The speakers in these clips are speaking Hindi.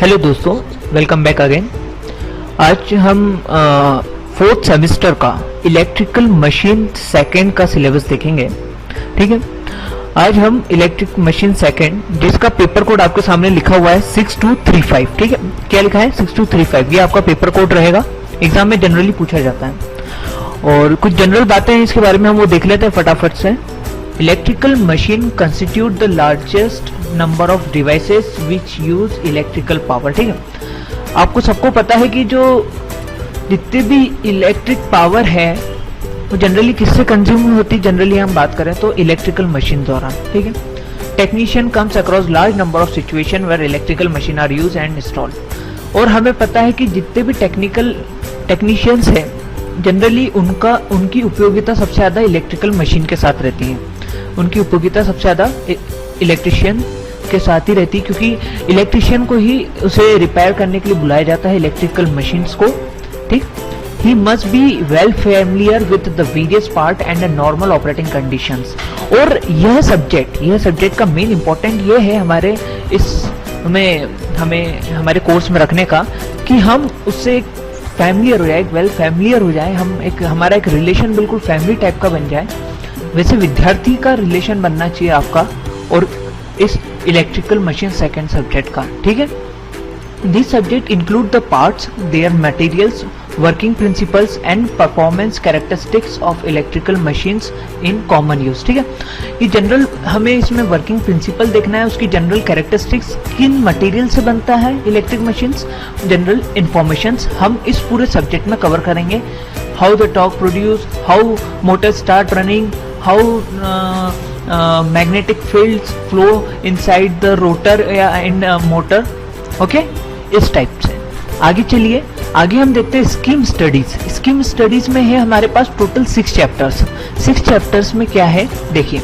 हेलो दोस्तों, वेलकम बैक अगेन। आज हम फोर्थ सेमेस्टर का इलेक्ट्रिकल मशीन सेकंड का सिलेबस देखेंगे। ठीक है, आज हम इलेक्ट्रिक मशीन सेकंड, जिसका पेपर कोड आपके सामने लिखा हुआ है 6235। ठीक है, क्या लिखा है 6235, ये आपका पेपर कोड रहेगा। एग्जाम में जनरली पूछा जाता है और कुछ जनरल बातें हैं इसके बारे में, हम वो देख लेते हैं फटाफट से। Electrical machine constitute the largest number of devices which use electrical power. ठीक है, आपको सबको पता है कि जो जितने भी इलेक्ट्रिक पावर है वो जनरली किससे कंज्यूम होती है। जनरली हम बात करें तो इलेक्ट्रिकल मशीन द्वारा। ठीक है, technician comes across large number of situation where electrical machine are use and installed. और हमें पता है कि जितने भी टेक्नीशियंस हैं जनरली उनकी उपयोगिता सबसे ज़्यादा इलेक्ट्रिकल मशीन के साथ रहती है। उनकी उपयोगिता सबसे ज़्यादा इलेक्ट्रिशियन के साथ ही रहती है, क्योंकि इलेक्ट्रिशियन को ही उसे रिपेयर करने के लिए बुलाया जाता है, इलेक्ट्रिकल मशीन्स को। ठीक, he must be well familiar with the various part and normal operating conditions. और यह सब्जेक्ट का मेन इंपॉर्टेंट ये है हमें हमारे कोर्स में रखने का, कि हम उससे एक फैमिलियर हो जाए, वेल फैमिलियर हो जाए, हमारा एक रिलेशन बिल्कुल फैमिली टाइप का बन जाए। वैसे विद्यार्थी का रिलेशन बनना चाहिए आपका और इस इलेक्ट्रिकल मशीन सेकंड सब्जेक्ट का। ठीक है, this subject include the parts, their materials, working principles and performance characteristics of electrical machines in common use. ठीक है, ये जनरल हमें इसमें वर्किंग प्रिंसिपल देखना है, उसकी जनरल कैरेक्टरिस्टिक्स, किन मटेरियल से बनता है इलेक्ट्रिक मशीन्स, जनरल इंफॉर्मेशंस हम इस पूरे सब्जेक्ट में कवर करेंगे। How the torque produce, how motor start running, how magnetic fields flow inside the rotor and motor. Okay, इस टाइप से आगे चलिए। आगे हम देखते हैं स्कीम स्टडीज में है हमारे पास टोटल 6 चैप्टर्स। 6 चैप्टर्स में क्या है देखिए,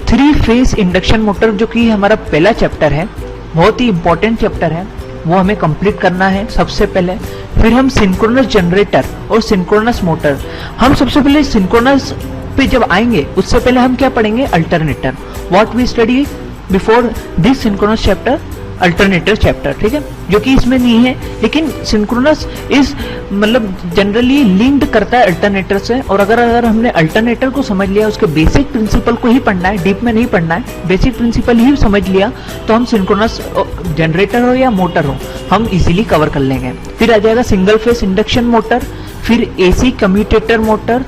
3 फेज इंडक्शन मोटर जो कि हमारा पहला चैप्टर है, बहुत ही इंपॉर्टेंट चैप्टर है, वो हमें कंप्लीट करना है सबसे पहले। फिर हम सिंक्रोनस जनरेटर और सिंक्रोनस मोटर। हम सबसे पहले सिंक्रोनस पे जब आएंगे उससे पहले हम क्या पढ़ेंगे, alternator. What we study before this synchronous chapter, alternator chapter. ठीक है, जो कि इसमें नहीं है, लेकिन सिंक्रोनस इस मतलब जनरली लिंक्ड करता है अल्टरनेटर से। और अगर हमने अल्टरनेटर को समझ लिया, उसके बेसिक प्रिंसिपल को ही पढ़ना है, डीप में नहीं पढ़ना है, बेसिक प्रिंसिपल ही समझ लिया, तो हम सिंक्रोनस जनरेटर हो या मोटर हो हम इजीली कवर कर लेंगे। फिर आ जाएगा सिंगल फेस इंडक्शन मोटर, फिर AC commutator motor,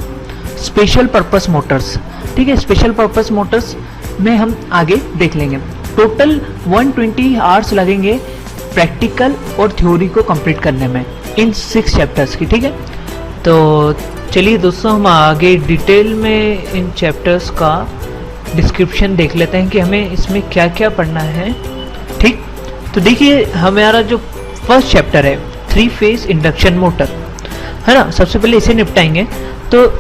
special purpose Motors. ठीक है, स्पेशल पर्पस मोटर्स में हम आगे देख लेंगे। टोटल 120 आवर्स लगेंगे प्रैक्टिकल और थ्योरी को कंप्लीट करने में इन 6 चैप्टर्स की। ठीक है, तो चलिए दोस्तों हम आगे डिटेल में इन चैप्टर्स का डिस्क्रिप्शन देख लेते हैं कि हमें इसमें क्या क्या पढ़ना है। ठीक, तो देखिए हमारा जो फर्स्ट चैप्टर है 3 फेज इंडक्शन मोटर है ना, सबसे पहले इसे निपटाएंगे। तो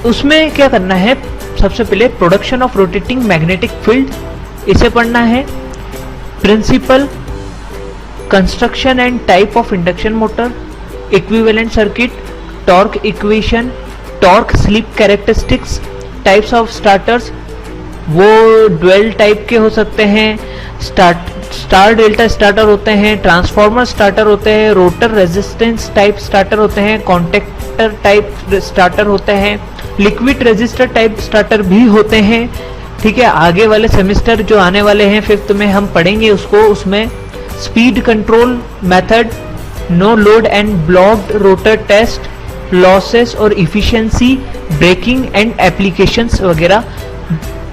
उसमें क्या करना है, सबसे पहले production of rotating magnetic field, इसे पढ़ना है। Principle, construction and type of induction motor, equivalent circuit, torque equation, torque slip characteristics, types of starters, वो ड्वेल टाइप के हो सकते हैं, स्टार डेल्टा स्टार्टर होते हैं, ट्रांसफॉर्मर स्टार्टर होते हैं, रोटर रेजिस्टेंस टाइप स्टार्टर होते हैं, कॉन्टेक्टर टाइप स्टार्टर होते हैं, लिक्विड रेजिस्टर टाइप स्टार्टर भी होते हैं। ठीक है, आगे वाले सेमेस्टर जो आने वाले हैं 5th में हम पढ़ेंगे उसको, उसमें speed control method, no load and blocked rotor test, losses और इफिशिएंसी, ब्रेकिंग एंड एप्लीकेशंस वगैरह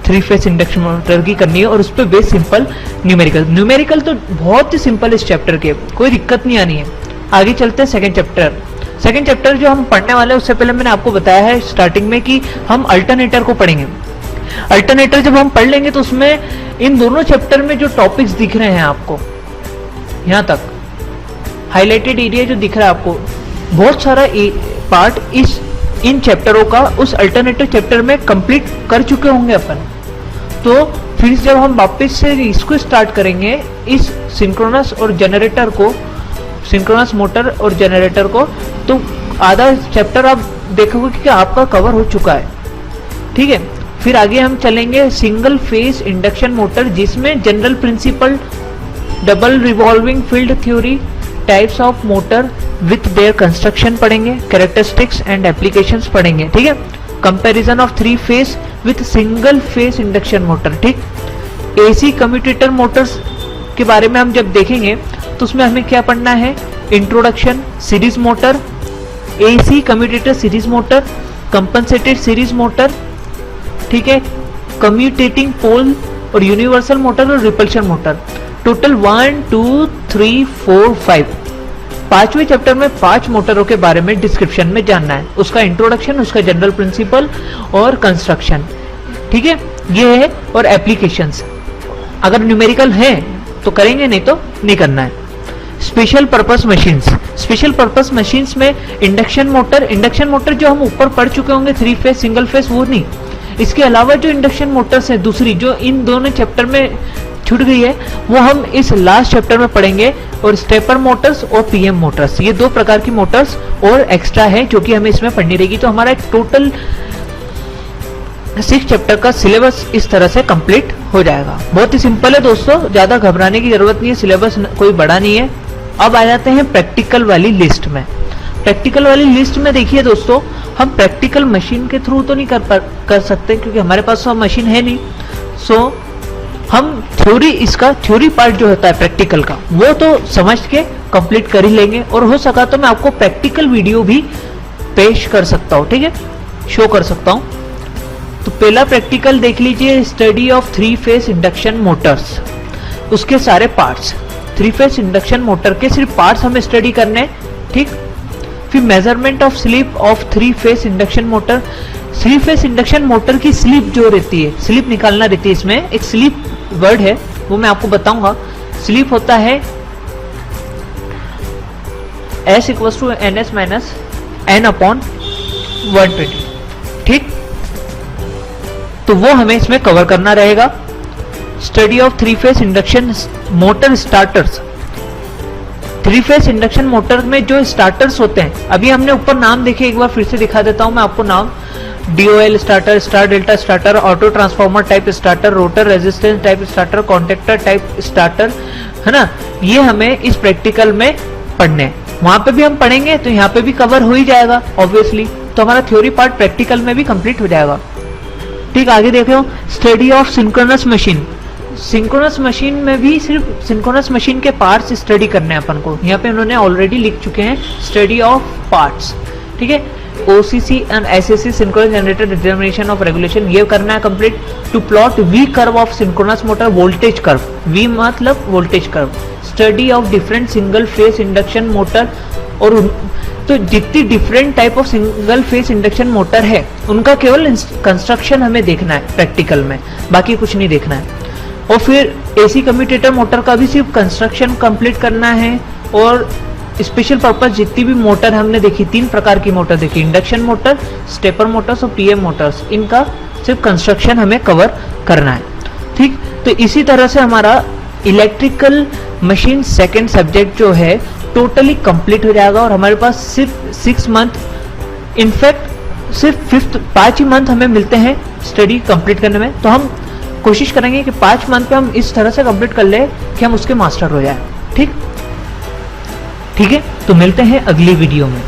3 फेज इंडक्शन मोटर की करनी है। और उस पर बेस सिंपल न्यूमेरिकल तो बहुत ही सिंपल इस चैप्टर के, कोई दिक्कत नहीं आनी है। आगे चलते हैं सेकेंड चैप्टर जो हम पढ़ने वाले हैं, उससे पहले मैंने आपको बताया है स्टार्टिंग में कि हम अल्टरनेटर को पढ़ेंगे। अल्टरनेटर जब हम पढ़ लेंगे तो उसमें इन दोनों चैप्टर में जो टॉपिक्स दिख रहे हैं आपको, यहां तक हाईलाइटेड एरिया जो दिख रहा है आपको, बहुत सारा पार्ट इन चैप्टरों का उस अल्टरनेटर चैप्टर में कंप्लीट कर चुके होंगे अपन। तो फिर जब हम वापस से इसको स्टार्ट करेंगे, इस सिंक्रोनस और जनरेटर को, सिंक्रोनस मोटर और जनरेटर को, तो आधा चैप्टर आप देखोगे कि आपका कवर हो चुका है। ठीक है, फिर आगे हम चलेंगे सिंगल फेज इंडक्शन मोटर, जिसमें general principle double revolving field theory, types of motor with their construction पढ़ेंगे, कैरेक्टरिस्टिक्स एंड एप्लीकेशंस पढ़ेंगे, ठीक है। Comparison of 3 phase with single phase induction motor, ठीक। एसी कम्यूटेटर मोटर्स के बारे में हम जब देखेंगे तो उसमें हमें क्या पढ़ना है, introduction, series motor, AC commutator series motor, compensated series motor, ठीक है, कम्यूटेटिंग पोल और यूनिवर्सल मोटर और रिपल्शन मोटर। टोटल 1 2 3 4 5 पांचवें चैप्टर में 5 मोटरों के बारे में डिस्क्रिप्शन में जानना है, उसका इंट्रोडक्शन, उसका जनरल प्रिंसिपल और कंस्ट्रक्शन, ठीक है, ये है। और एप्लीकेशंस अगर न्यूमेरिकल है तो करेंगे, नहीं तो नहीं करना है। Special purpose machines, special purpose machines में इंडक्शन मोटर जो हम ऊपर पढ़ चुके होंगे, 3 फेज सिंगल फेज, वो नहीं, इसके अलावा जो इंडक्शन मोटर्स है दूसरी, जो इन दोनों चैप्टर में छूट गई है, वो हम इस लास्ट चैप्टर में पढ़ेंगे। और स्टेपर मोटर्स और पीएम मोटर्स, ये 2 प्रकार की मोटर्स और एक्स्ट्रा है जो कि हमें इसमें पढ़नी रहेगी। तो हमारा एक टोटल 6 चैप्टर का सिलेबस इस तरह से कंप्लीट हो जाएगा। बहुत ही सिंपल है दोस्तों, ज्यादा घबराने की जरूरत नहीं है, सिलेबस कोई बड़ा नहीं है। अब आ जाते हैं प्रैक्टिकल वाली लिस्ट में। प्रैक्टिकल वाली लिस्ट में देखिए दोस्तों, हम प्रैक्टिकल मशीन के थ्रू तो नहीं कर सकते क्योंकि हमारे पास तो मशीन है नहीं। सो हम थ्योरी पार्ट जो होता है प्रैक्टिकल का, वो तो समझ के कंप्लीट कर ही लेंगे, और हो सका तो मैं आपको प्रैक्टिकल वीडियो भी पेश कर सकता हूँ, ठीक है, शो कर सकता हूँ। तो पहला प्रैक्टिकल देख लीजिए, study of 3 phase induction Motors, उसके सारे पार्ट्स। 3 फेज इंडक्शन मोटर के सिर्फ पार्ट्स हमें स्टडी करने हैं, ठीक। फिर measurement of slip of 3 phase induction motor. 3 phase induction motor की स्लिप जो रहती है, स्लिप निकालना रहती है, इसमें एक स्लिप वर्ड है, वो मैं आपको बताऊंगा। स्लिप होता है S = ns - n अपॉन 120, ठीक। तो वो हमें इसमें कवर करना रहेगा। Study of 3 phase induction motor starters. 3 phase induction motor में जो स्टार्टर्स होते हैं, अभी हमने ऊपर नाम देखे, एक बार फिर से दिखा देता हूं मैं आपको नाम। DOL starter, star delta starter, auto transformer type starter, rotor resistance type starter, contactor type starter, है ना। ये हमें इस प्रैक्टिकल में पढ़ने हैं, वहां पे भी हम पढ़ेंगे तो यहाँ पे भी कवर हो ही जाएगा ऑब्वियसली। तो हमारा थ्योरी पार्ट प्रैक्टिकल में भी कंप्लीट हो जाएगा, ठीक। आगे देखो, study of synchronous machine. Synchronous machine में भी सिर्फ सिंक्रोनस मशीन के पार्ट्स स्टडी करने हैं अपन को, यहाँ पे उन्होंने ऑलरेडी लिख चुके हैं, स्टडी ऑफ पार्ट्स, ठीक है। OCC and SAC synchronous generator determination of regulation, ये करना है complete. To plot V curve of synchronous motor, voltage curve, V मतलब voltage curve. Study of different single phase induction motor, और तो जितनी different type of single phase induction motor है उनका केवल कंस्ट्रक्शन हमें देखना है प्रैक्टिकल में, बाकी कुछ नहीं देखना है। और फिर AC कम्यूटेटर मोटर का भी सिर्फ कंस्ट्रक्शन कंप्लीट करना है। और स्पेशल पर्पस जितनी भी मोटर हमने देखी, 3 प्रकार की मोटर देखी, इंडक्शन मोटर, स्टेपर मोटर्स और PM मोटर्स, इनका सिर्फ कंस्ट्रक्शन हमें कवर करना है, ठीक। तो इसी तरह से हमारा इलेक्ट्रिकल मशीन सेकंड सब्जेक्ट जो है टोटली कंप्लीट हो जाएगा। और हमारे पास सिर्फ 6 मंथ, इनफैक्ट सिर्फ 5 ही मंथ हमें मिलते हैं स्टडी कंप्लीट करने में। तो हम कोशिश करेंगे कि 5 मंथ पे हम इस तरह से कंप्लीट कर ले कि हम उसके मास्टर हो जाए, ठीक। ठीक है, तो मिलते हैं अगली वीडियो में।